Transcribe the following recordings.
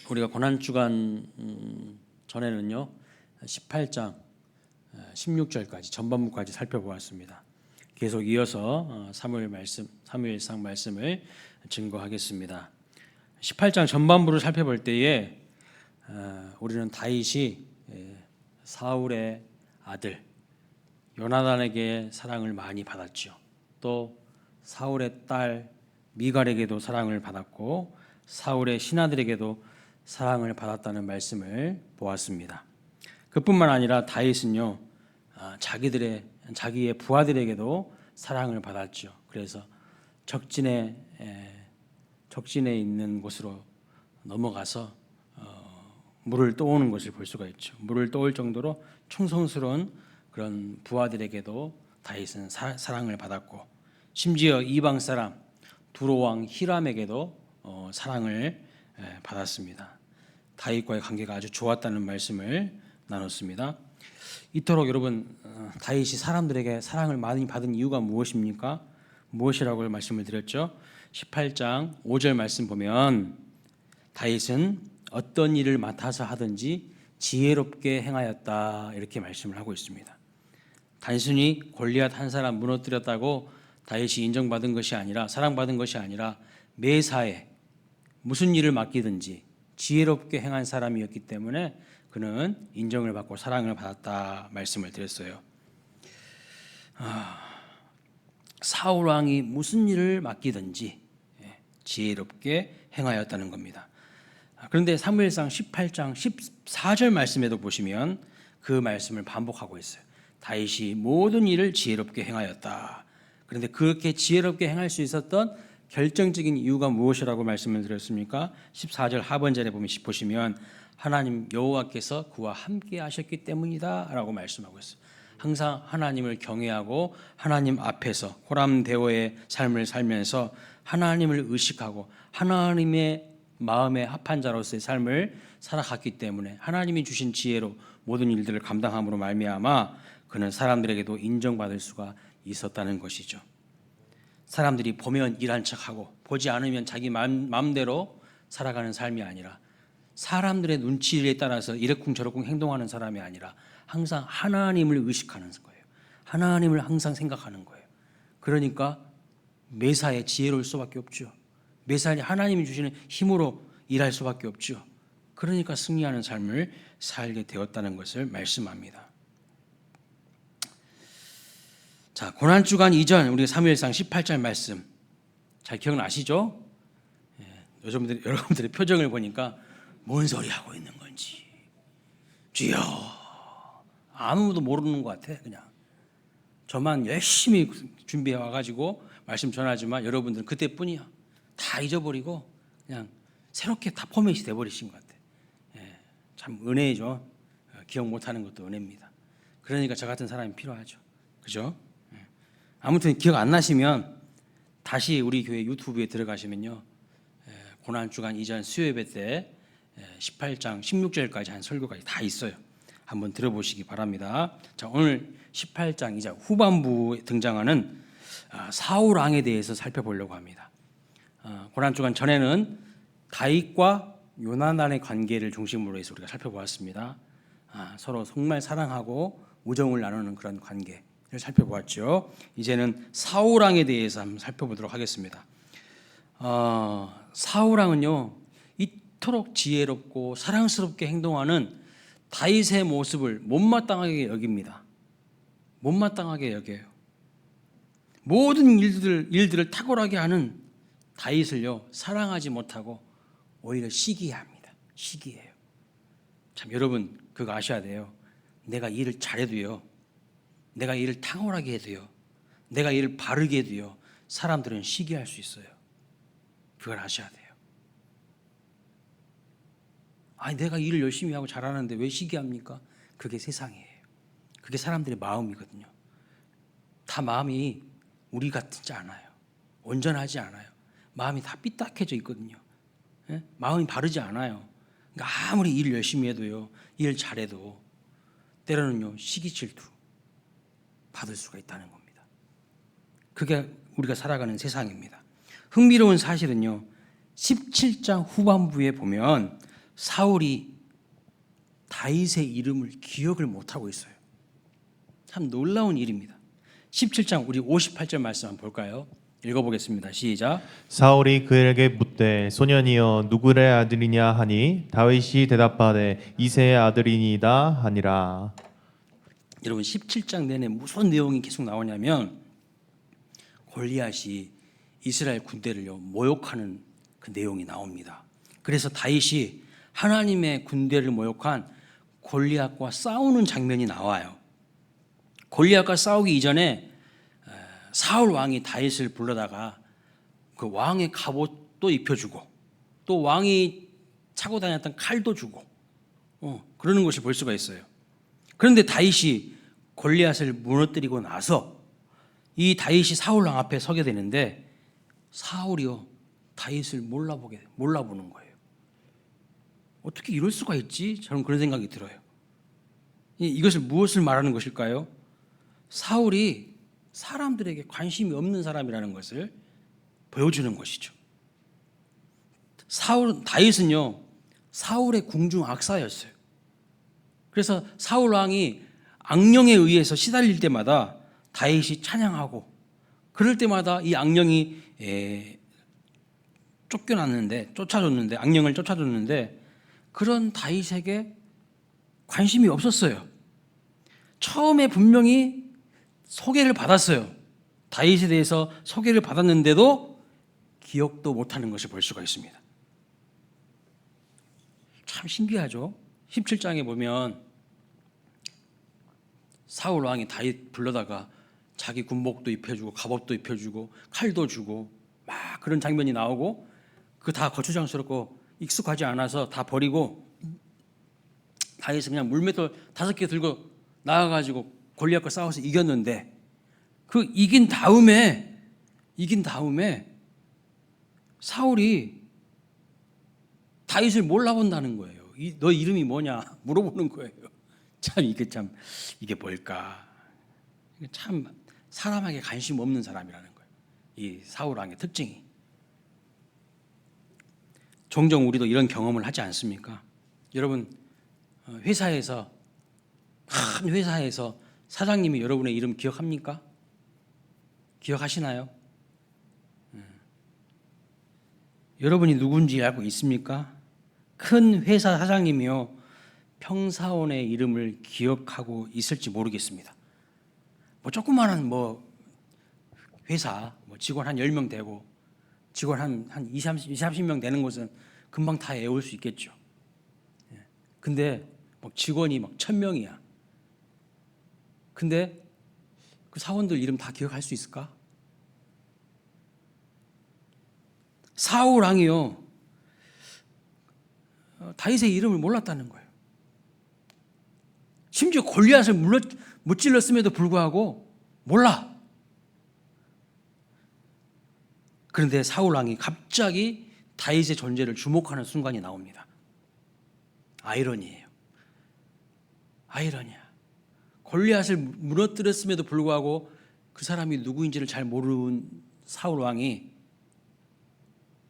우리가 고난주간 전에는요 18장 16절까지 전반부까지 살펴보았습니다. 계속 이어서 사무엘상 말씀을 증거하겠습니다. 18장 전반부를 살펴볼 때에 우리는 다윗이 사울의 아들 요나단에게 사랑을 많이 받았죠. 또 사울의 딸 미갈에게도 사랑을 받았고 사울의 신하들에게도 사랑을 받았다는 말씀을 보았습니다. 그뿐만 아니라 다윗은요 자기의 부하들에게도 사랑을 받았죠. 그래서 적진에 있는 곳으로 넘어가서 물을 떠오는 것을 볼 수가 있죠. 물을 떠올 정도로 충성스러운 그런 부하들에게도 다윗은 사랑을 받았고, 심지어 이방 사람 두로왕 히람에게도 사랑을 받았습니다. 다윗과의 관계가 아주 좋았다는 말씀을 나눴습니다. 이토록 여러분 다윗이 사람들에게 사랑을 많이 받은 이유가 무엇입니까? 무엇이라고 말씀을 드렸죠? 18장 5절 말씀 보면 다윗은 어떤 일을 맡아서 하든지 지혜롭게 행하였다 이렇게 말씀을 하고 있습니다. 단순히 골리앗 한 사람 무너뜨렸다고 다윗이 인정받은 것이 아니라, 사랑받은 것이 아니라 매사에 무슨 일을 맡기든지 지혜롭게 행한 사람이었기 때문에 그는 인정을 받고 사랑을 받았다 말씀을 드렸어요. 사울 왕이 무슨 일을 맡기든지 지혜롭게 행하였다는 겁니다. 그런데 사무엘상 18장 14절 말씀에도 보시면 그 말씀을 반복하고 있어요. 다윗이 모든 일을 지혜롭게 행하였다. 그런데 그렇게 지혜롭게 행할 수 있었던 결정적인 이유가 무엇이라고 말씀을 드렸습니까? 14절 하반절에 보시면 하나님 여호와께서 그와 함께 하셨기 때문이다 라고 말씀하고 있어요. 항상 하나님을 경외하고 하나님 앞에서 호람대오의 삶을 살면서 하나님을 의식하고 하나님의 마음에 합한 자로서의 삶을 살아갔기 때문에 하나님이 주신 지혜로 모든 일들을 감당함으로 말미암아 그는 사람들에게도 인정받을 수가 있었다는 것이죠. 사람들이 보면 일한 척하고 보지 않으면 자기 마음대로 살아가는 삶이 아니라, 사람들의 눈치에 따라서 이러쿵저러쿵 행동하는 사람이 아니라 항상 하나님을 의식하는 거예요. 하나님을 항상 생각하는 거예요. 그러니까 매사에 지혜로울 수밖에 없죠. 매사에 하나님이 주시는 힘으로 일할 수밖에 없죠. 그러니까 승리하는 삶을 살게 되었다는 것을 말씀합니다. 자, 고난주간 이전 우리가 사무엘상 18절 말씀 잘 기억나시죠? 여러분들의 표정을 보니까 뭔 소리 하고 있는 건지, 주여, 아무도 모르는 것 같아. 그냥 저만 열심히 준비해 와가지고 말씀 전하지만 여러분들은 그때뿐이야. 다 잊어버리고 그냥 새롭게 다 포맷이 돼버리신 것 같아. 참 은혜죠. 기억 못하는 것도 은혜입니다. 그러니까 저 같은 사람이 필요하죠. 그죠? 아무튼 기억 안 나시면 다시 우리 교회 유튜브에 들어가시면요, 고난주간 이전 수요예배 때 18장 16절까지 한 설교가 다 있어요. 한번 들어보시기 바랍니다. 자, 오늘 18장 이제 후반부에 등장하는 사울 왕에 대해서 살펴보려고 합니다. 고난주간 전에는 다윗과 요나단의 관계를 중심으로 해서 우리가 살펴보았습니다. 서로 정말 사랑하고 우정을 나누는 그런 관계를 살펴보았죠. 이제는 사울 왕에 대해서 한번 살펴보도록 하겠습니다. 사울 왕은요 이토록 지혜롭고 사랑스럽게 행동하는 다윗의 모습을 못마땅하게 여깁니다. 못마땅하게 여겨요. 모든 일들을 탁월하게 하는 다윗을요 사랑하지 못하고 오히려 시기합니다. 시기해요. 참 여러분 그거 아셔야 돼요. 내가 일을 잘해도요, 내가 일을 탁월하게 해도요, 내가 일을 바르게 해도요, 사람들은 시기할 수 있어요. 그걸 아셔야 돼요. 아니 내가 일을 열심히 하고 잘하는데 왜 시기합니까? 그게 세상이에요. 그게 사람들의 마음이거든요. 다 마음이 우리 같지 않아요. 온전하지 않아요. 마음이 다 삐딱해져 있거든요. 마음이 바르지 않아요. 그러니까 아무리 일을 열심히 해도요, 일 잘해도 때로는요 시기 질투 받을 수가 있다는 겁니다. 그게 우리가 살아가는 세상입니다. 흥미로운 사실은요 17장 후반부에 보면 사울이 다윗의 이름을 기억을 못하고 있어요. 참 놀라운 일입니다. 17장 우리 58절 말씀 한번 볼까요? 읽어보겠습니다. 시작. 사울이 그에게 묻되 소년이여 누구의 아들이냐 하니 다윗이 대답하되 이새의 아들이니이다 하니라. 여러분 17장 내내 무슨 내용이 계속 나오냐면 골리앗이 이스라엘 군대를요 모욕하는 그 내용이 나옵니다. 그래서 다윗이 하나님의 군대를 모욕한 골리앗과 싸우는 장면이 나와요. 골리앗과 싸우기 이전에 사울 왕이 다윗을 불러다가 그 왕의 갑옷도 입혀주고 또 왕이 차고 다녔던 칼도 주고 그러는 것을 볼 수가 있어요. 그런데 다윗이 골리앗을 무너뜨리고 나서 이 다윗이 사울 왕 앞에 서게 되는데 사울이요 다윗을 몰라보는 거예요. 어떻게 이럴 수가 있지? 저는 그런 생각이 들어요. 이것을 무엇을 말하는 것일까요? 사울이 사람들에게 관심이 없는 사람이라는 것을 보여주는 것이죠. 다윗은요 사울의 궁중 악사였어요. 그래서 사울 왕이 악령에 의해서 시달릴 때마다 다윗이 찬양하고 그럴 때마다 이 악령이 쫓아줬는데 악령을 쫓아줬는데 그런 다윗에게 관심이 없었어요. 처음에 분명히 소개를 받았어요. 다윗에 대해서 소개를 받았는데도 기억도 못하는 것을 볼 수가 있습니다. 참 신기하죠. 17장에 보면 사울 왕이 다윗 불러다가 자기 군복도 입혀주고 갑옷도 입혀주고 칼도 주고 막 그런 장면이 나오고 그 다 거추장스럽고 익숙하지 않아서 다 버리고 다윗은 그냥 물맷돌 5개 들고 나가가지고 골리앗과 싸워서 이겼는데 그 이긴 다음에 사울이 다윗을 몰라본다는 거예요. 너 이름이 뭐냐 물어보는 거예요. 이게 뭘까? 참 사람에게 관심 없는 사람이라는 거예요. 이 사울 왕의 특징이. 종종 우리도 이런 경험을 하지 않습니까? 여러분 큰 회사에서 사장님이 여러분의 이름 기억합니까? 기억하시나요? 여러분이 누군지 알고 있습니까? 큰 회사 사장님이요 평사원의 이름을 기억하고 있을지 모르겠습니다. 조그마한 회사 직원 한 10명 되고 직원 한 20, 30명 되는 곳은 금방 다 외울 수 있겠죠. 근데 직원이 1000명이야. 근데 그 사원들 이름 다 기억할 수 있을까? 사울 왕이요 다윗의 이름을 몰랐다는 거예요. 심지어 골리앗을 무찔렀음에도 불구하고 몰라. 그런데 사울 왕이 갑자기 다윗의 존재를 주목하는 순간이 나옵니다. 아이러니예요. 아이러니야. 골리앗을 무너뜨렸음에도 불구하고 그 사람이 누구인지를 잘 모르는 사울 왕이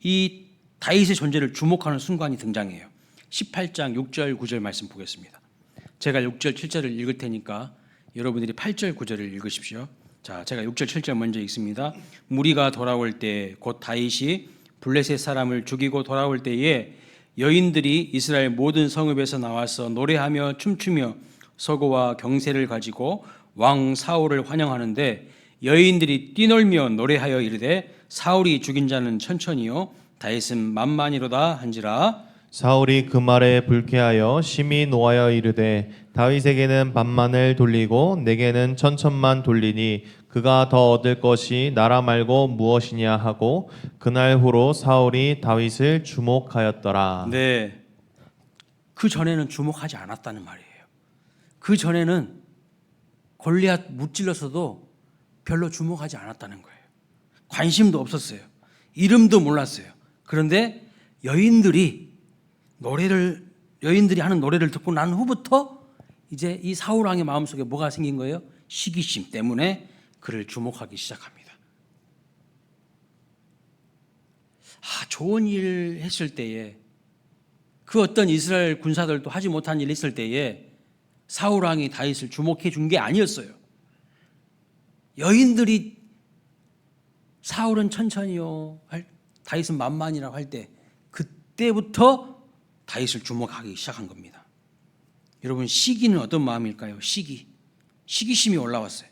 이 다윗의 존재를 주목하는 순간이 등장해요. 18장 6절 9절 말씀 보겠습니다. 제가 6절 7절을 읽을 테니까 여러분들이 8절 9절을 읽으십시오. 자, 제가 6절 7절 먼저 읽습니다. 무리가 돌아올 때 곧 다윗이 블레셋 사람을 죽이고 돌아올 때에 여인들이 이스라엘 모든 성읍에서 나와서 노래하며 춤추며 서고와 경세를 가지고 왕 사울을 환영하는데 여인들이 뛰놀며 노래하여 이르되 사울이 죽인 자는 천천히요 다윗은 만만이로다 한지라. 사울이 그 말에 불쾌하여 심히 노하여 이르되 다윗에게는 반만을 돌리고 내게는 천천만 돌리니 그가 더 얻을 것이 나라 말고 무엇이냐 하고 그날 후로 사울이 다윗을 주목하였더라. 네, 그 전에는 주목하지 않았다는 말이에요. 그 전에는 골리앗 무찔러서도 별로 주목하지 않았다는 거예요. 관심도 없었어요. 이름도 몰랐어요. 그런데 여인들이 하는 노래를 듣고 난 후부터 이제 이 사울 왕의 마음속에 뭐가 생긴 거예요? 시기심 때문에 그를 주목하기 시작합니다. 좋은 일 했을 때에 그 어떤 이스라엘 군사들도 하지 못한 일이 있을 때에 사울 왕이 다윗을 주목해 준 게 아니었어요. 여인들이 사울은 천천히요, 다윗은 만만이라고 할 때 그때부터 다윗을 주목하기 시작한 겁니다. 여러분, 시기는 어떤 마음일까요? 시기심이 올라왔어요.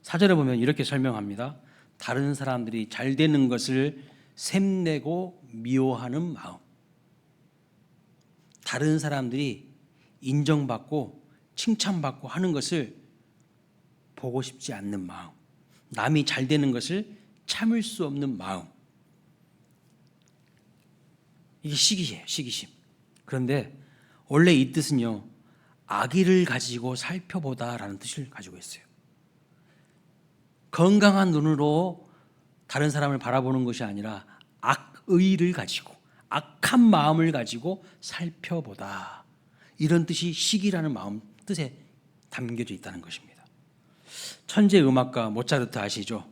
사절에 보면 이렇게 설명합니다. 다른 사람들이 잘 되는 것을 샘내고 미워하는 마음. 다른 사람들이 인정받고 칭찬받고 하는 것을 보고 싶지 않는 마음. 남이 잘 되는 것을 참을 수 없는 마음. 이게 시기예요, 시기심. 그런데 원래 이 뜻은요, 악의를 가지고 살펴보다라는 뜻을 가지고 있어요. 건강한 눈으로 다른 사람을 바라보는 것이 아니라 악의를 가지고, 악한 마음을 가지고 살펴보다, 이런 뜻이 시기라는 마음 뜻에 담겨져 있다는 것입니다. 천재 음악가 모차르트 아시죠?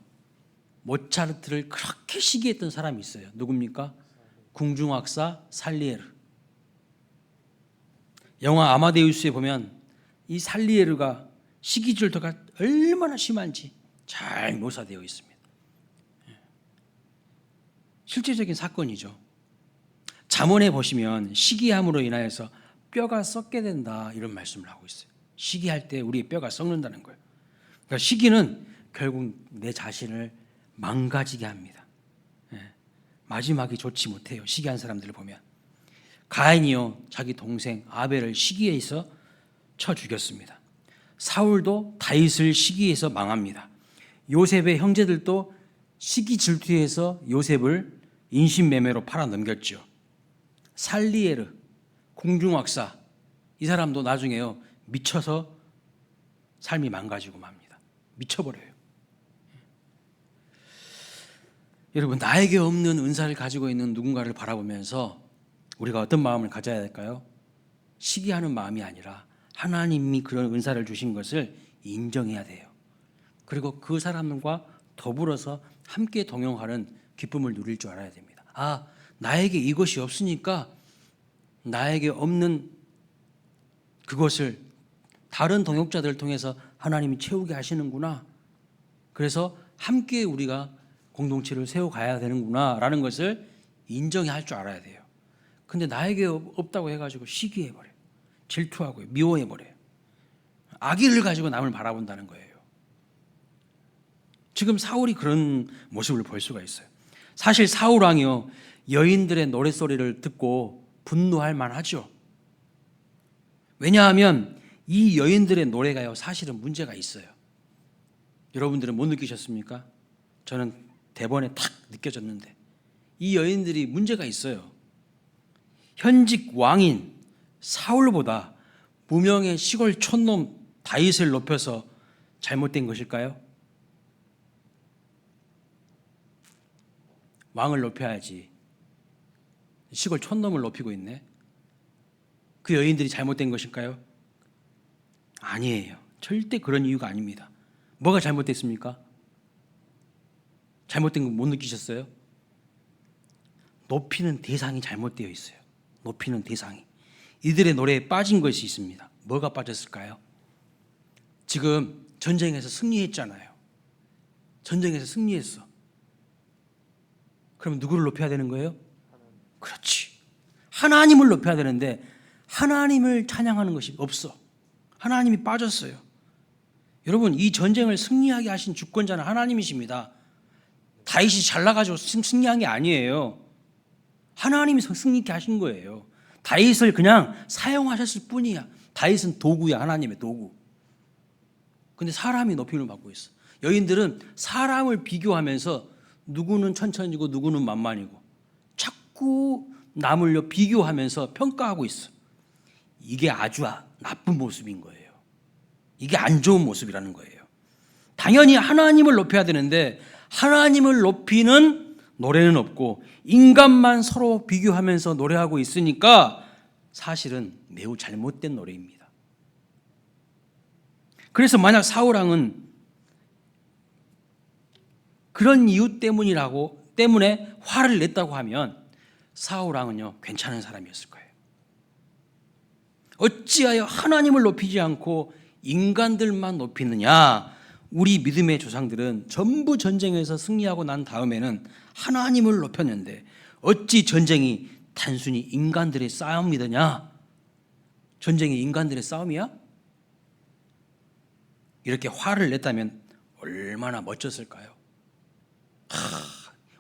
모차르트를 그렇게 시기했던 사람이 있어요. 누굽니까? 궁중악사 살리에르. 영화 아마데우스에 보면 이 살리에르가 시기질투가 얼마나 심한지 잘 묘사되어 있습니다. 실제적인 사건이죠. 잠언에 보시면 시기함으로 인하여서 뼈가 썩게 된다, 이런 말씀을 하고 있어요. 시기할 때 우리의 뼈가 썩는다는 거예요. 그러니까 시기는 결국 내 자신을 망가지게 합니다. 마지막이 좋지 못해요. 시기한 사람들을 보면. 가인이요, 자기 동생 아벨을 시기에 있어 쳐 죽였습니다. 사울도 다윗을 시기해서 망합니다. 요셉의 형제들도 시기 질투해서 요셉을 인신매매로 팔아 넘겼죠. 살리에르, 궁중악사, 이 사람도 나중에요, 미쳐서 삶이 망가지고 맙니다. 미쳐버려요. 여러분, 나에게 없는 은사를 가지고 있는 누군가를 바라보면서 우리가 어떤 마음을 가져야 될까요? 시기하는 마음이 아니라 하나님이 그런 은사를 주신 것을 인정해야 돼요. 그리고 그 사람과 더불어서 함께 동행하는 기쁨을 누릴 줄 알아야 됩니다. 아, 나에게 이것이 없으니까 나에게 없는 그것을 다른 동역자들을 통해서 하나님이 채우게 하시는구나. 그래서 함께 우리가 공동체를 세워가야 되는구나 라는 것을 인정해야 할 줄 알아야 돼요. 근데 나에게 없다고 해가지고 시기해버려요. 질투하고요, 미워해버려요. 악의를 가지고 남을 바라본다는 거예요. 지금 사울이 그런 모습을 볼 수가 있어요. 사실 사울 왕이요, 여인들의 노랫소리를 듣고 분노할 만하죠. 왜냐하면 이 여인들의 노래가요, 사실은 문제가 있어요. 여러분들은 못 느끼셨습니까? 저는 대본에 탁 느껴졌는데 이 여인들이 문제가 있어요. 현직 왕인 사울보다 무명의 시골 촌놈 다윗을 높여서 잘못된 것일까요? 왕을 높여야지 시골 촌놈을 높이고 있네. 그 여인들이 잘못된 것일까요? 아니에요. 절대 그런 이유가 아닙니다. 뭐가 잘못됐습니까? 잘못된 거 못 느끼셨어요? 높이는 대상이 잘못되어 있어요. 높이는 대상이. 이들의 노래에 빠진 것이 있습니다. 뭐가 빠졌을까요? 지금 전쟁에서 승리했잖아요. 전쟁에서 승리했어. 그럼 누구를 높여야 되는 거예요? 그렇지. 하나님을 높여야 되는데 하나님을 찬양하는 것이 없어. 하나님이 빠졌어요. 여러분, 이 전쟁을 승리하게 하신 주권자는 하나님이십니다. 다윗이 잘나가지고 승리한 게 아니에요. 하나님이 승리케 하신 거예요. 다윗을 그냥 사용하셨을 뿐이야. 다윗은 도구야, 하나님의 도구. 근데 사람이 높임을 받고 있어. 여인들은 사람을 비교하면서 누구는 천천히고 누구는 만만이고 자꾸 남을 비교하면서 평가하고 있어. 이게 아주 나쁜 모습인 거예요. 이게 안 좋은 모습이라는 거예요. 당연히 하나님을 높여야 되는데 하나님을 높이는 노래는 없고 인간만 서로 비교하면서 노래하고 있으니까 사실은 매우 잘못된 노래입니다. 그래서 만약 사울왕은 그런 이유 때문에 화를 냈다고 하면 사울왕은요, 괜찮은 사람이었을 거예요. 어찌하여 하나님을 높이지 않고 인간들만 높이느냐? 우리 믿음의 조상들은 전부 전쟁에서 승리하고 난 다음에는 하나님을 높였는데 어찌 전쟁이 단순히 인간들의 싸움이더냐? 전쟁이 인간들의 싸움이야? 이렇게 화를 냈다면 얼마나 멋졌을까요?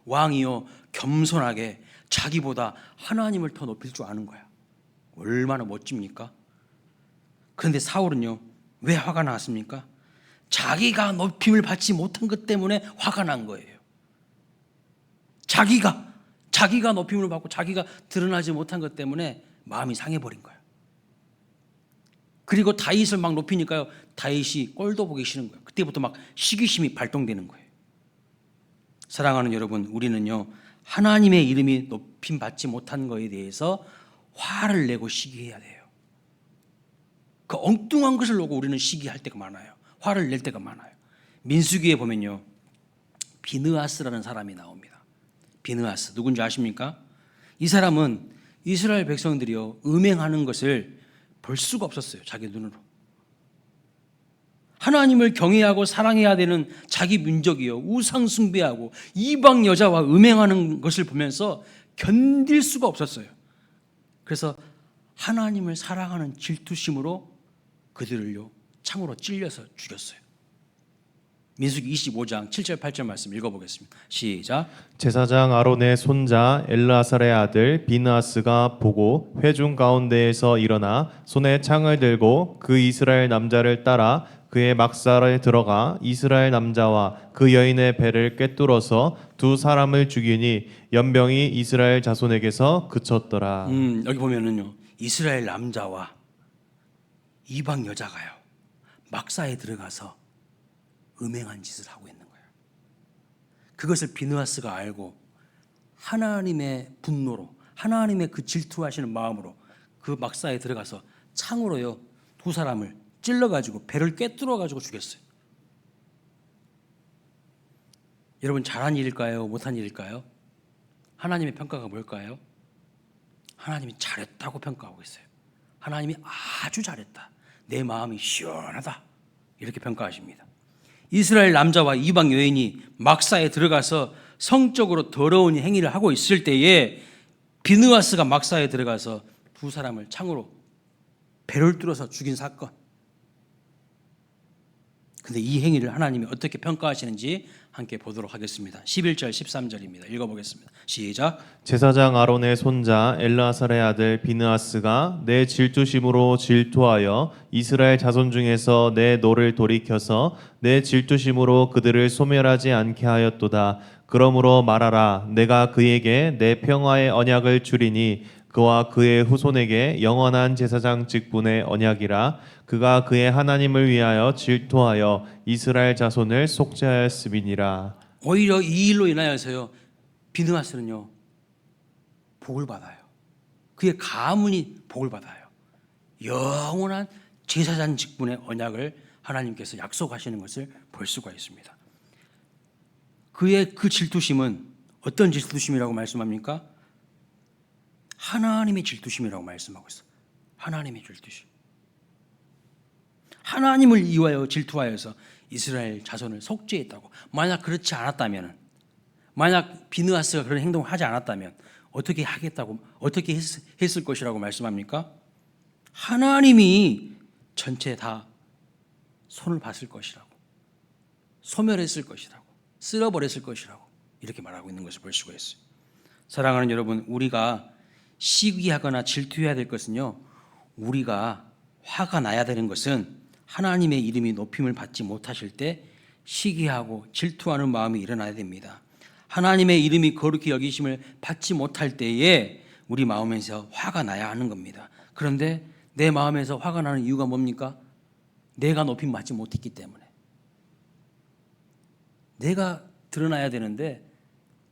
왕이요 겸손하게 자기보다 하나님을 더 높일 줄 아는 거야. 얼마나 멋집니까? 그런데 사울은요 왜 화가 났습니까? 자기가 높임을 받지 못한 것 때문에 화가 난 거예요. 자기가 높임을 받고 자기가 드러나지 못한 것 때문에 마음이 상해버린 거예요. 그리고 다윗을 막 높이니까요 다윗이 꼴도 보기 싫은 거예요. 그때부터 막 시기심이 발동되는 거예요. 사랑하는 여러분, 우리는요 하나님의 이름이 높임 받지 못한 것에 대해서 화를 내고 시기해야 돼요. 그 엉뚱한 것을 놓고 우리는 시기할 때가 많아요. 화를 낼 때가 많아요. 민수기에 보면요 비느하스라는 사람이 나옵니다. 비느하스 누군지 아십니까? 이 사람은 이스라엘 백성들이요 음행하는 것을 볼 수가 없었어요. 자기 눈으로. 하나님을 경외하고 사랑해야 되는 자기 민족이요 우상 숭배하고 이방 여자와 음행하는 것을 보면서 견딜 수가 없었어요. 그래서 하나님을 사랑하는 질투심으로 그들을요 창으로 찔려서 죽였어요. 민수기 25장 7절 8절 말씀 읽어보겠습니다. 시작. 제사장 아론의 손자 엘르아살의 아들 비느하스가 보고 회중 가운데에서 일어나 손에 창을 들고 그 이스라엘 남자를 따라 그의 막사에 들어가 이스라엘 남자와 그 여인의 배를 꿰뚫어서 두 사람을 죽이니 연병이 이스라엘 자손에게서 그쳤더라. 여기 보면은요 이스라엘 남자와 이방 여자가요 막사에 들어가서 음행한 짓을 하고 있는 거예요. 그것을 비느하스가 알고 하나님의 분노로 하나님의 그 질투하시는 마음으로 그 막사에 들어가서 창으로요 두 사람을 찔러가지고 배를 꿰뚫어가지고 죽였어요. 여러분 잘한 일일까요? 못한 일일까요? 하나님의 평가가 뭘까요? 하나님이 잘했다고 평가하고 있어요. 하나님이 아주 잘했다. 내 마음이 시원하다. 이렇게 평가하십니다. 이스라엘 남자와 이방 여인이 막사에 들어가서 성적으로 더러운 행위를 하고 있을 때에 비느하스가 막사에 들어가서 두 사람을 창으로 배를 뚫어서 죽인 사건. 근데 이 행위를 하나님이 어떻게 평가하시는지 함께 보도록 하겠습니다. 11절 13절입니다. 읽어보겠습니다. 시작. 제사장 아론의 손자 엘르아살의 아들 비느하스가 내 질투심으로 질투하여 이스라엘 자손 중에서 내 노를 돌이켜서 내 질투심으로 그들을 소멸하지 않게 하였도다. 그러므로 말하라. 내가 그에게 내 평화의 언약을 주리니 그와 그의 후손에게 영원한 제사장 직분의 언약이라. 그가 그의 하나님을 위하여 질투하여 이스라엘 자손을 속죄하였음이니라. 오히려 이 일로 인하여서요 비느하스는요 복을 받아요. 그의 가문이 복을 받아요. 영원한 제사장 직분의 언약을 하나님께서 약속하시는 것을 볼 수가 있습니다. 그의 그 질투심은 어떤 질투심이라고 말씀합니까? 하나님의 질투심이라고 말씀하고 있어요. 하나님의 질투심. 하나님을 이유하여 질투하여서 이스라엘 자손을 속죄했다고. 만약 그렇지 않았다면, 만약 비느하스가 그런 행동을 하지 않았다면 어떻게 하겠다고, 어떻게 했을 것이라고 말씀합니까? 하나님이 전체 다 손을 봤을 것이라고, 소멸했을 것이라고, 쓸어버렸을 것이라고 이렇게 말하고 있는 것을 볼 수가 있어요. 사랑하는 여러분, 우리가 시기하거나 질투해야 될 것은요, 우리가 화가 나야 되는 것은 하나님의 이름이 높임을 받지 못하실 때 시기하고 질투하는 마음이 일어나야 됩니다. 하나님의 이름이 거룩히 여기심을 받지 못할 때에 우리 마음에서 화가 나야 하는 겁니다. 그런데 내 마음에서 화가 나는 이유가 뭡니까? 내가 높임 받지 못했기 때문에. 내가 드러나야 되는데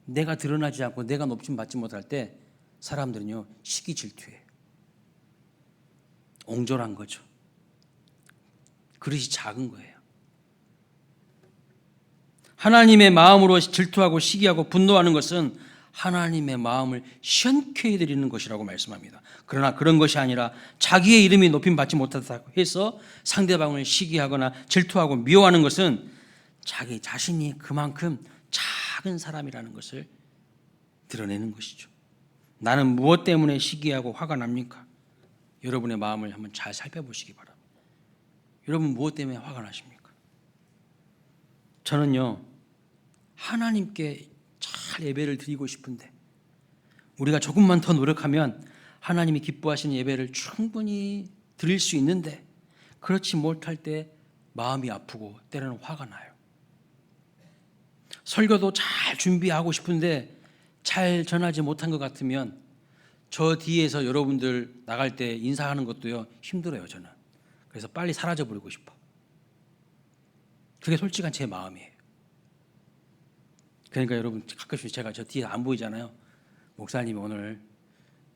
내가 드러나지 않고 내가 높임 받지 못할 때 사람들은요 시기 질투해요. 옹졸한 거죠. 그릇이 작은 거예요. 하나님의 마음으로 질투하고 시기하고 분노하는 것은 하나님의 마음을 시원케 해드리는 것이라고 말씀합니다. 그러나 그런 것이 아니라 자기의 이름이 높임 받지 못하다고 해서 상대방을 시기하거나 질투하고 미워하는 것은 자기 자신이 그만큼 작은 사람이라는 것을 드러내는 것이죠. 나는 무엇 때문에 시기하고 화가 납니까? 여러분의 마음을 한번 잘 살펴보시기 바랍니다. 여러분 무엇 때문에 화가 나십니까? 저는요, 하나님께 잘 예배를 드리고 싶은데 우리가 조금만 더 노력하면 하나님이 기뻐하시는 예배를 충분히 드릴 수 있는데 그렇지 못할 때 마음이 아프고 때로는 화가 나요. 설교도 잘 준비하고 싶은데 잘 전하지 못한 것 같으면 저 뒤에서 여러분들 나갈 때 인사하는 것도요 힘들어요. 저는 그래서 빨리 사라져 버리고 싶어. 그게 솔직한 제 마음이에요. 그러니까 여러분 가끔씩 제가 저 뒤에 안 보이잖아요. 목사님이 오늘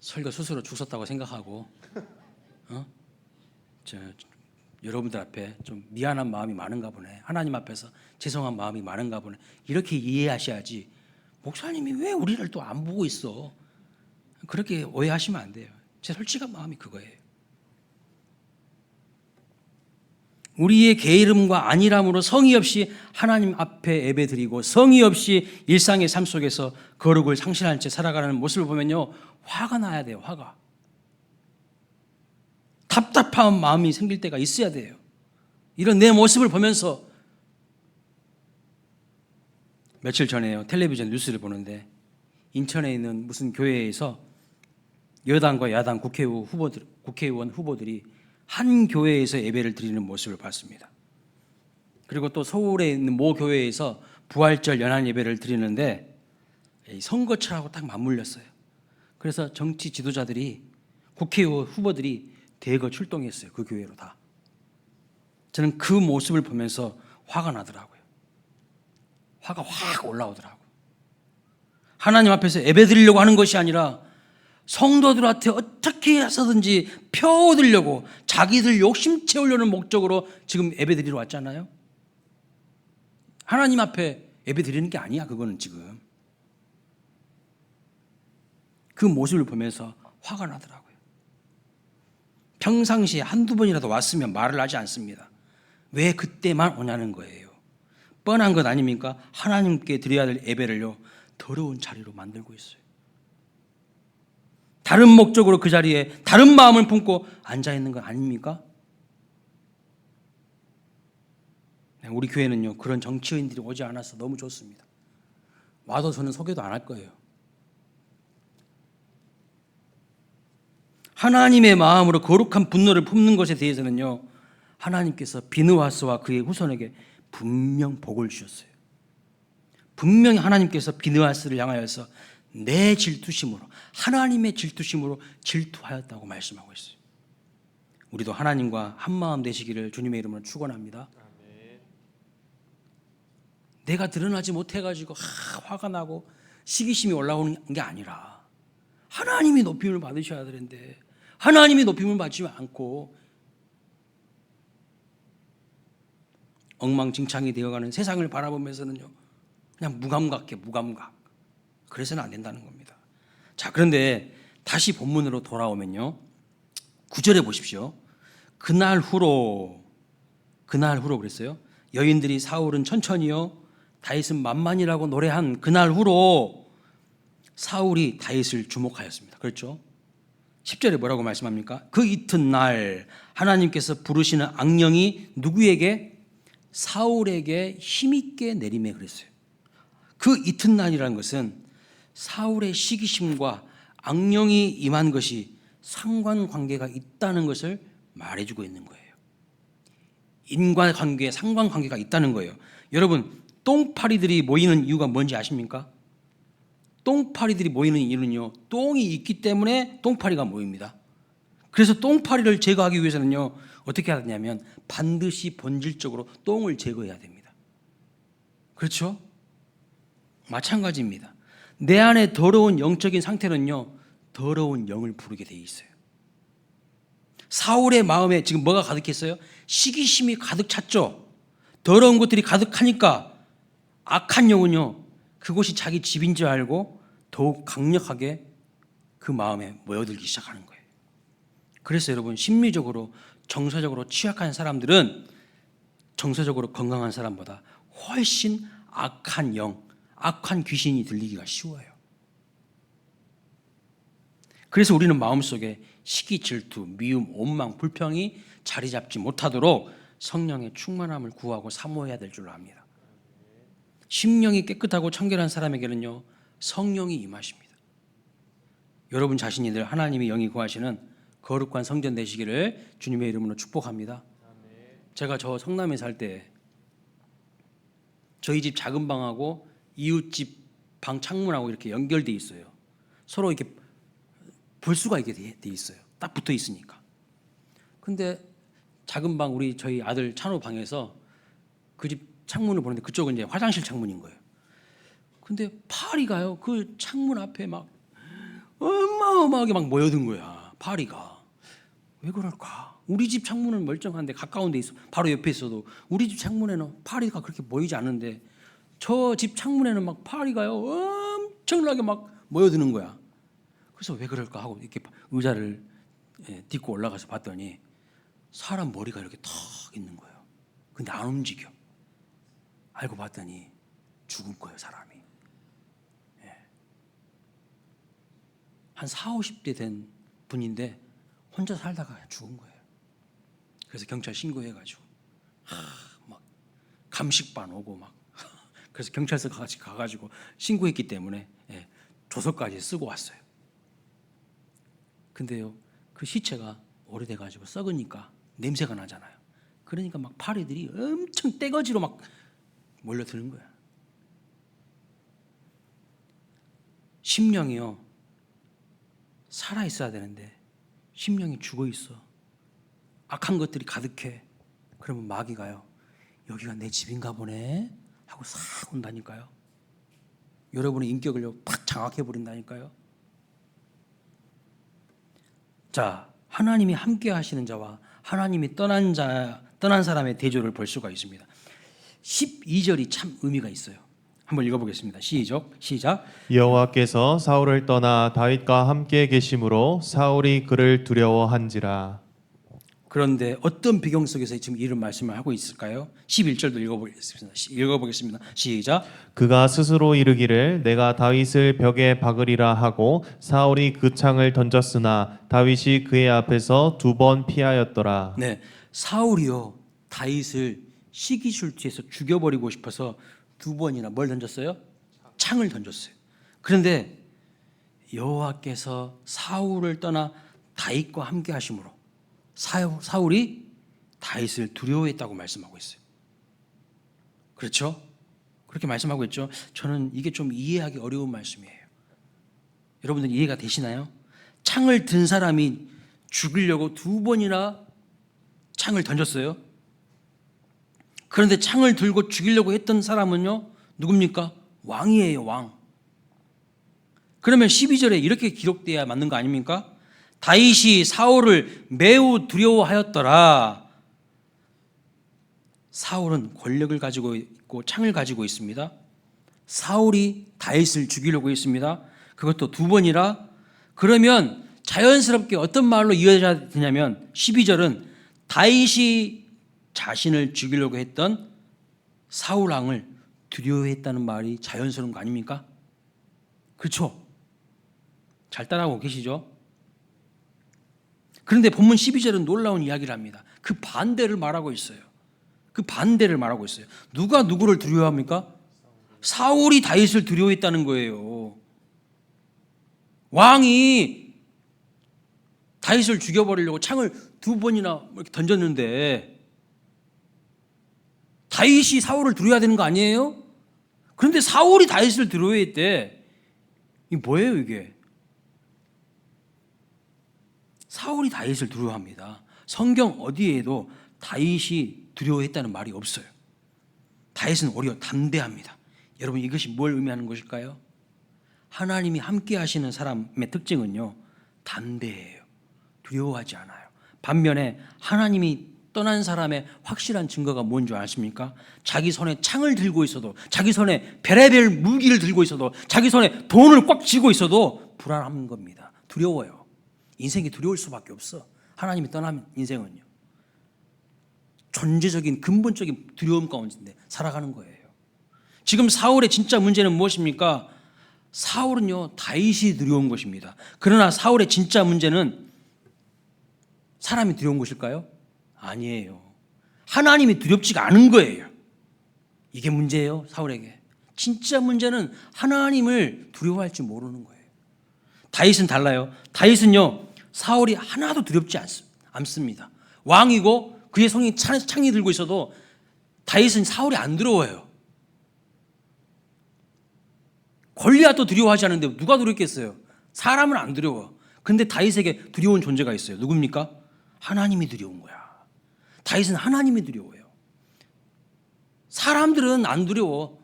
설교 스스로 죽었다고 생각하고 여러분들 앞에 좀 미안한 마음이 많은가 보네. 하나님 앞에서 죄송한 마음이 많은가 보네. 이렇게 이해하셔야지. 목사님이 왜 우리를 또 안 보고 있어? 그렇게 오해하시면 안 돼요. 제 솔직한 마음이 그거예요. 우리의 게으름과 안일함으로 성의 없이 하나님 앞에 예배드리고 성의 없이 일상의 삶 속에서 거룩을 상실한 채 살아가는 모습을 보면요 화가 나야 돼요. 화가. 답답한 마음이 생길 때가 있어야 돼요. 이런 내 모습을 보면서 며칠 전에요 텔레비전 뉴스를 보는데 인천에 있는 무슨 교회에서 여당과 야당 국회의원 후보들이 한 교회에서 예배를 드리는 모습을 봤습니다. 그리고 또 서울에 있는 모 교회에서 부활절 연한 예배를 드리는데 선거철하고 딱 맞물렸어요. 그래서 정치 지도자들이 국회의원 후보들이 대거 출동했어요. 그 교회로 다. 저는 그 모습을 보면서 화가 나더라고요. 화가 확 올라오더라고요. 하나님 앞에서 예배 드리려고 하는 것이 아니라 성도들한테 어떻게 해서든지 펴 얻으려고 자기들 욕심 채우려는 목적으로 지금 예배 드리러 왔잖아요. 하나님 앞에 예배 드리는 게 아니야. 그거는 지금. 그 모습을 보면서 화가 나더라고요. 평상시에 한두 번이라도 왔으면 말을 하지 않습니다. 왜 그때만 오냐는 거예요. 뻔한 것 아닙니까? 하나님께 드려야 될 예배를요 더러운 자리로 만들고 있어요. 다른 목적으로 그 자리에 다른 마음을 품고 앉아있는 건 아닙니까? 우리 교회는요 그런 정치인들이 오지 않아서 너무 좋습니다. 와도 저는 소개도 안 할 거예요. 하나님의 마음으로 거룩한 분노를 품는 것에 대해서는요 하나님께서 비느하스와 그의 후손에게 분명 복을 주셨어요. 분명히 하나님께서 비느하스를 향하여서 내 질투심으로 하나님의 질투심으로 질투하였다고 말씀하고 있어요. 우리도 하나님과 한마음 되시기를 주님의 이름으로 축원합니다. 내가 드러나지 못해가지고 화가 나고 시기심이 올라오는 게 아니라 하나님이 높임을 받으셔야 되는데 하나님이 높임을 받지 않고 엉망진창이 되어가는 세상을 바라보면서는요 그냥 무감각해. 그래서는 안 된다는 겁니다. 자, 그런데 다시 본문으로 돌아오면요 9절에 보십시오. 그날 후로 그랬어요. 여인들이 사울은 천천히요 다윗은 만만이라고 노래한 그날 후로 사울이 다윗을 주목하였습니다. 그렇죠? 10절에 뭐라고 말씀합니까? 그 이튿날 하나님께서 부르시는 악령이 누구에게? 사울에게 힘있게 내림에 그랬어요. 그 이튿날이라는 것은 사울의 시기심과 악령이 임한 것이 상관관계가 있다는 것을 말해주고 있는 거예요. 인과관계에 상관관계가 있다는 거예요. 여러분 똥파리들이 모이는 이유가 뭔지 아십니까? 똥파리들이 모이는 이유는요 똥이 있기 때문에 똥파리가 모입니다. 그래서 똥파리를 제거하기 위해서는요 어떻게 하냐면 반드시 본질적으로 똥을 제거해야 됩니다. 그렇죠? 마찬가지입니다. 내 안에 더러운 영적인 상태는요 더러운 영을 부르게 돼 있어요. 사울의 마음에 지금 뭐가 가득했어요? 시기심이 가득 찼죠. 더러운 것들이 가득하니까 악한 영은요 그곳이 자기 집인 줄 알고 더욱 강력하게 그 마음에 모여들기 시작하는 거예요. 그래서 여러분 심리적으로 정서적으로 취약한 사람들은 정서적으로 건강한 사람보다 훨씬 악한 영, 악한 귀신이 들리기가 쉬워요. 그래서 우리는 마음속에 시기, 질투, 미움, 원망, 불평이 자리 잡지 못하도록 성령의 충만함을 구하고 사모해야 될 줄 압니다. 심령이 깨끗하고 청결한 사람에게는요, 성령이 임하십니다. 여러분 자신이 늘 하나님의 영이 구하시는 거룩한 성전 되시기를 주님의 이름으로 축복합니다. 제가 저 성남에 살 때 저희 집 작은 방하고 이웃집 방 창문하고 이렇게 연결돼 있어요. 서로 이렇게 볼 수가 있게 돼 있어요. 딱 붙어 있으니까. 근데 작은 방 저희 아들 찬호 방에서 그 집 창문을 보는데 그쪽은 이제 화장실 창문인 거예요. 근데 파리가요. 그 창문 앞에 막 어마어마하게 막 모여든 거야. 파리가. 왜 그럴까? 우리 집 창문은 멀쩡한데 가까운 데 있어. 바로 옆에 있어도 우리 집 창문에는 파리가 그렇게 모이지 않는데 저 집 창문에는 막 파리가요. 엄청나게 막 모여드는 거야. 그래서 왜 그럴까 하고 이렇게 의자를 딛고 올라가서 봤더니 사람 머리가 이렇게 턱 있는 거예요. 근데 안 움직여. 알고 봤더니 죽은 거예요, 사람이. 한 40, 50대 된 분인데 혼자 살다가 죽은 거예요. 그래서 경찰 신고해가지고 막 감식반 오고 막 그래서 경찰서 가가지고 신고했기 때문에 조서까지 쓰고 왔어요. 근데요, 그 시체가 오래돼가지고 썩으니까 냄새가 나잖아요. 그러니까 막 파리들이 엄청 떼거지로 막 몰려드는 거야. 심령이요, 살아 있어야 되는데 심령이 죽어 있어. 악한 것들이 가득해. 그러면 마귀가요, 여기가 내 집인가 보네 하고 싹 온다니까요. 여러분의 인격을 팍 장악해 버린다니까요. 자, 하나님이 함께 하시는 자와 하나님이 떠난 사람의 대조를 볼 수가 있습니다. 12절이 참 의미가 있어요. 한번 읽어보겠습니다. 시작. 여호와께서 사울을 떠나 다윗과 함께 계심으로 사울이 그를 두려워한지라. 그런데 어떤 배경 속에서 지금 이런 말씀을 하고 있을까요? 11절도 읽어보겠습니다. 시작. 그가 스스로 이르기를 내가 다윗을 벽에 박으리라 하고 사울이 그 창을 던졌으나 다윗이 그의 앞에서 2번 피하였더라. 네, 사울이요, 다윗을 시기줄투에서 죽여버리고 싶어서 2번이나 뭘 던졌어요? 창을 던졌어요. 그런데 여호와께서 사울을 떠나 다윗과 함께 하심으로 사울이 다윗을 두려워했다고 말씀하고 있어요. 그렇죠? 그렇게 말씀하고 있죠. 저는 이게 좀 이해하기 어려운 말씀이에요. 여러분들 이해가 되시나요? 창을 든 사람이 죽이려고 2번이나 창을 던졌어요. 그런데 창을 들고 죽이려고 했던 사람은요, 누굽니까? 왕이에요, 왕. 그러면 12절에 이렇게 기록돼야 맞는 거 아닙니까? 다윗이 사울을 매우 두려워하였더라. 사울은 권력을 가지고 있고 창을 가지고 있습니다. 사울이 다윗을 죽이려고 했습니다. 그것도 2번이라. 그러면 자연스럽게 어떤 말로 이어져야 되냐면 12절은 다윗이 자신을 죽이려고 했던 사울 왕을 두려워했다는 말이 자연스러운 거 아닙니까? 그렇죠? 잘 따라하고 계시죠? 그런데 본문 12절은 놀라운 이야기를 합니다. 그 반대를 말하고 있어요. 그 반대를 말하고 있어요. 누가 누구를 두려워합니까? 사울이 다윗을 두려워했다는 거예요. 왕이 다윗을 죽여버리려고 창을 2번이나 이렇게 던졌는데 다윗이 사울을 두려워해야 되는 거 아니에요? 그런데 사울이 다윗을 두려워했대. 이게 뭐예요, 이게? 사울이 다윗을 두려워합니다. 성경 어디에도 다윗이 두려워했다는 말이 없어요. 다윗은 오히려 담대합니다. 여러분, 이것이 뭘 의미하는 것일까요? 하나님이 함께 하시는 사람의 특징은요, 담대해요. 두려워하지 않아요. 반면에 하나님이 떠난 사람의 확실한 증거가 뭔지 아십니까? 자기 손에 창을 들고 있어도, 자기 손에 별의별 무기를 들고 있어도, 자기 손에 돈을 꽉 쥐고 있어도 불안한 겁니다. 두려워요. 인생이 두려울 수밖에 없어. 하나님이 떠나면 인생은요, 존재적인 근본적인 두려움 가운데 살아가는 거예요. 지금 사울의 진짜 문제는 무엇입니까? 사울은요, 다윗이 두려운 것입니다. 그러나 사울의 진짜 문제는 사람이 두려운 것일까요? 아니에요. 하나님이 두렵지가 않은 거예요. 이게 문제예요, 사울에게. 진짜 문제는 하나님을 두려워할 줄 모르는 거예요. 다윗은 달라요. 다윗은요, 사울이 하나도 두렵지 않습니다. 왕이고 그의 손에 창이 들고 있어도 다윗은 사울이 안 두려워요. 골리앗도 두려워하지 않는데 누가 두렵겠어요? 사람은 안 두려워. 근데 다윗에게 두려운 존재가 있어요. 누굽니까? 하나님이 두려운 거야. 다윗은 하나님이 두려워요. 사람들은 안 두려워.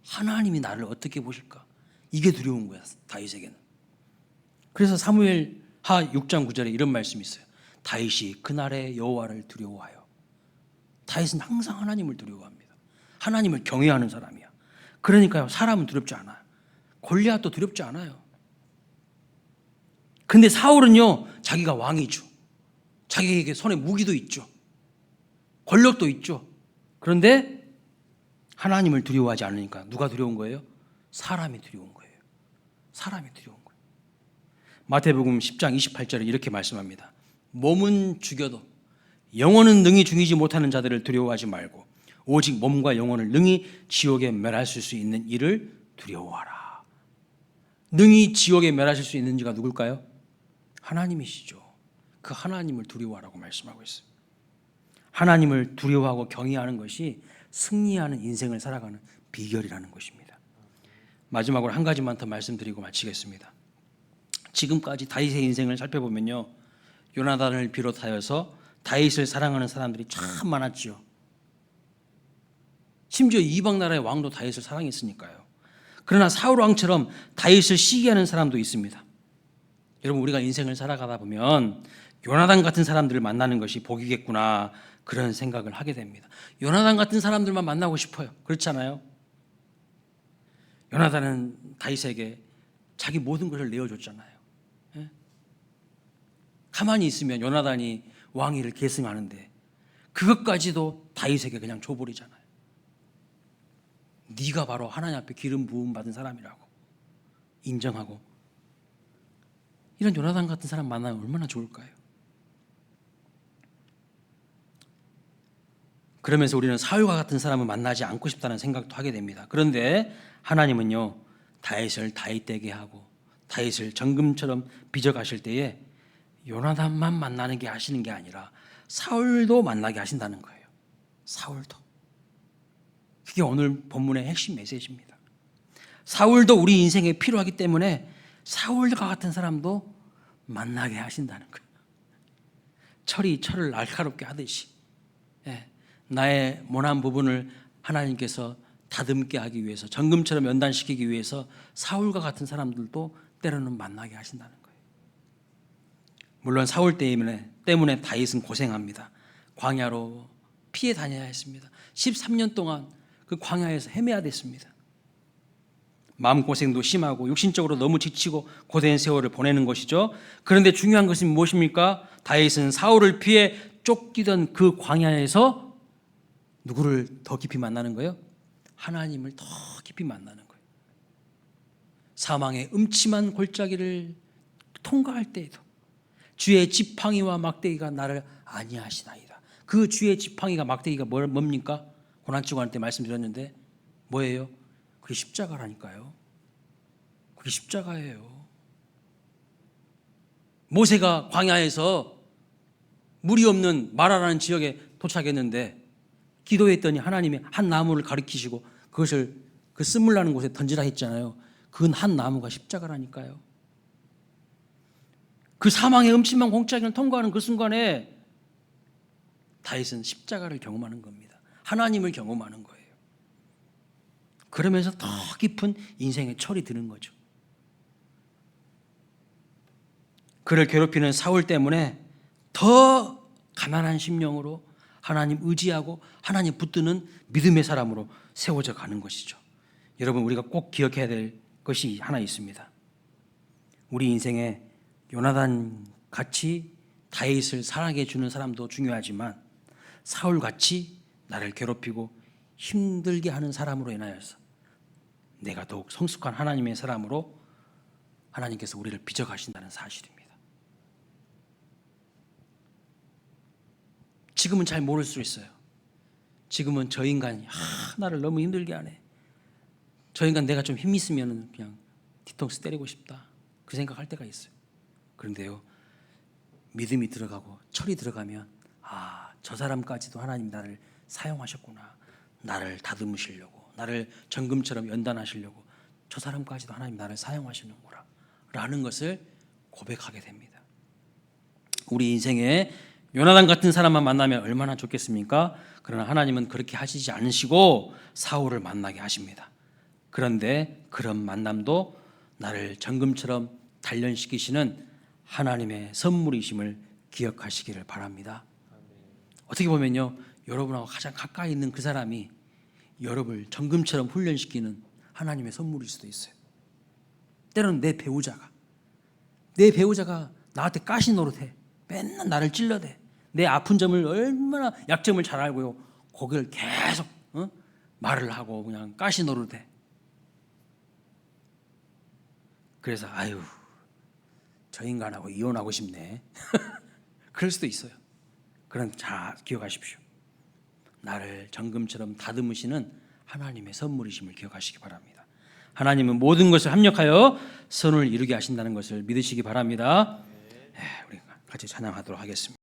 하나님이 나를 어떻게 보실까? 이게 두려운 거야, 다윗에게는. 그래서 사무엘하 6장 9절에 이런 말씀이 있어요. 다윗이 그날의 여호와를 두려워하여. 다윗은 항상 하나님을 두려워합니다. 하나님을 경외하는 사람이야. 그러니까요, 사람은 두렵지 않아요. 골리앗도 두렵지 않아요. 근데 사울은요, 자기가 왕이죠. 자기에게 손에 무기도 있죠. 권력도 있죠. 그런데 하나님을 두려워하지 않으니까 누가 두려운 거예요? 사람이 두려운 거예요. 사람이 두려운 거예요. 마태복음 10장 28절에 이렇게 말씀합니다. 몸은 죽여도 영혼은 능히 죽이지 못하는 자들을 두려워하지 말고 오직 몸과 영혼을 능히 지옥에 멸하실 수 있는 이를 두려워하라. 능히 지옥에 멸하실 수 있는 자가 누굴까요? 하나님이시죠. 그 하나님을 두려워하라고 말씀하고 있어요. 하나님을 두려워하고 경외하는 것이 승리하는 인생을 살아가는 비결이라는 것입니다. 마지막으로 한 가지만 더 말씀드리고 마치겠습니다. 지금까지 다윗의 인생을 살펴보면요, 요나단을 비롯하여서 다윗을 사랑하는 사람들이 참 많았죠. 심지어 이방 나라의 왕도 다윗을 사랑했으니까요. 그러나 사울 왕처럼 다윗을 시기하는 사람도 있습니다. 여러분, 우리가 인생을 살아가다 보면 요나단 같은 사람들을 만나는 것이 복이겠구나, 그런 생각을 하게 됩니다. 요나단 같은 사람들만 만나고 싶어요. 그렇잖아요. 요나단은 다윗에게 자기 모든 것을 내어줬잖아요. 예? 가만히 있으면 요나단이 왕위를 계승하는데 그것까지도 다윗에게 그냥 줘버리잖아요. 네가 바로 하나님 앞에 기름 부음 받은 사람이라고 인정하고. 이런 요나단 같은 사람 만나면 얼마나 좋을까요? 그러면서 우리는 사울과 같은 사람을 만나지 않고 싶다는 생각도 하게 됩니다. 그런데 하나님은요, 다윗을 다윗되게 하고 다윗을 정금처럼 빚어가실 때에 요나단만 만나는 게 하시는 게 아니라 사울도 만나게 하신다는 거예요. 사울도. 그게 오늘 본문의 핵심 메시지입니다. 사울도 우리 인생에 필요하기 때문에 사울과 같은 사람도 만나게 하신다는 거예요. 철이 철을 날카롭게 하듯이, 나의 모난 부분을 하나님께서 다듬게 하기 위해서, 정금처럼 연단시키기 위해서 사울과 같은 사람들도 때로는 만나게 하신다는 거예요. 물론 사울 때문에 다윗은 고생합니다. 광야로 피해 다녀야 했습니다. 13년 동안 그 광야에서 헤매야 됐습니다. 마음고생도 심하고 육신적으로 너무 지치고 고된 세월을 보내는 것이죠. 그런데 중요한 것은 무엇입니까? 다윗은 사울을 피해 쫓기던 그 광야에서 누구를 더 깊이 만나는 거예요? 하나님을 더 깊이 만나는 거예요. 사망의 음침한 골짜기를 통과할 때에도 주의 지팡이와 막대기가 나를 안위하시나이다. 그 주의 지팡이가 막대기가 뭡니까? 고난주간 때 말씀드렸는데 뭐예요? 그게 십자가라니까요. 그게 십자가예요. 모세가 광야에서 물이 없는 마라라는 지역에 도착했는데 기도했더니 하나님이 한 나무를 가리키시고 그것을 그 쓴물 나는 곳에 던지라 했잖아요. 그 한 나무가 십자가라니까요. 그 사망의 음침한 공짜기를 통과하는 그 순간에 다윗은 십자가를 경험하는 겁니다. 하나님을 경험하는 거예요. 그러면서 더 깊은 인생의 철이 드는 거죠. 그를 괴롭히는 사울 때문에 더 가난한 심령으로 하나님 의지하고 하나님 붙드는 믿음의 사람으로 세워져 가는 것이죠. 여러분, 우리가 꼭 기억해야 될 것이 하나 있습니다. 우리 인생에 요나단 같이 다윗을 사랑해 주는 사람도 중요하지만 사울 같이 나를 괴롭히고 힘들게 하는 사람으로 인하여서 내가 더욱 성숙한 하나님의 사람으로 하나님께서 우리를 빚어가신다는 사실입니다. 지금은 잘 모를 수 있어요. 지금은 저 인간이 나를 너무 힘들게 하네. 저 인간 내가 좀 힘 있으면 그냥 뒤통수 때리고 싶다. 그 생각할 때가 있어요. 그런데요, 믿음이 들어가고 철이 들어가면 저 사람까지도 하나님 나를 사용하셨구나. 나를 다듬으시려고, 나를 정금처럼 연단하시려고 저 사람까지도 하나님 나를 사용하시는구나 라는 것을 고백하게 됩니다. 우리 인생에 요나단 같은 사람만 만나면 얼마나 좋겠습니까? 그러나 하나님은 그렇게 하시지 않으시고 사울을 만나게 하십니다. 그런데 그런 만남도 나를 정금처럼 단련시키시는 하나님의 선물이심을 기억하시기를 바랍니다. 어떻게 보면요, 여러분하고 가장 가까이 있는 그 사람이 여러분을 정금처럼 훈련시키는 하나님의 선물일 수도 있어요. 때로는 내 배우자가 나한테 가시 노릇해. 맨날 나를 찔러대. 내 아픈 점을 얼마나 약점을 잘 알고요, 거기를 계속 말을 하고 그냥 가시 노릇해. 그래서 저 인간하고 이혼하고 싶네. 그럴 수도 있어요. 그런 잘 기억하십시오. 나를 정금처럼 다듬으시는 하나님의 선물이심을 기억하시기 바랍니다. 하나님은 모든 것을 합력하여 선을 이루게 하신다는 것을 믿으시기 바랍니다. 우리 같이 찬양하도록 하겠습니다.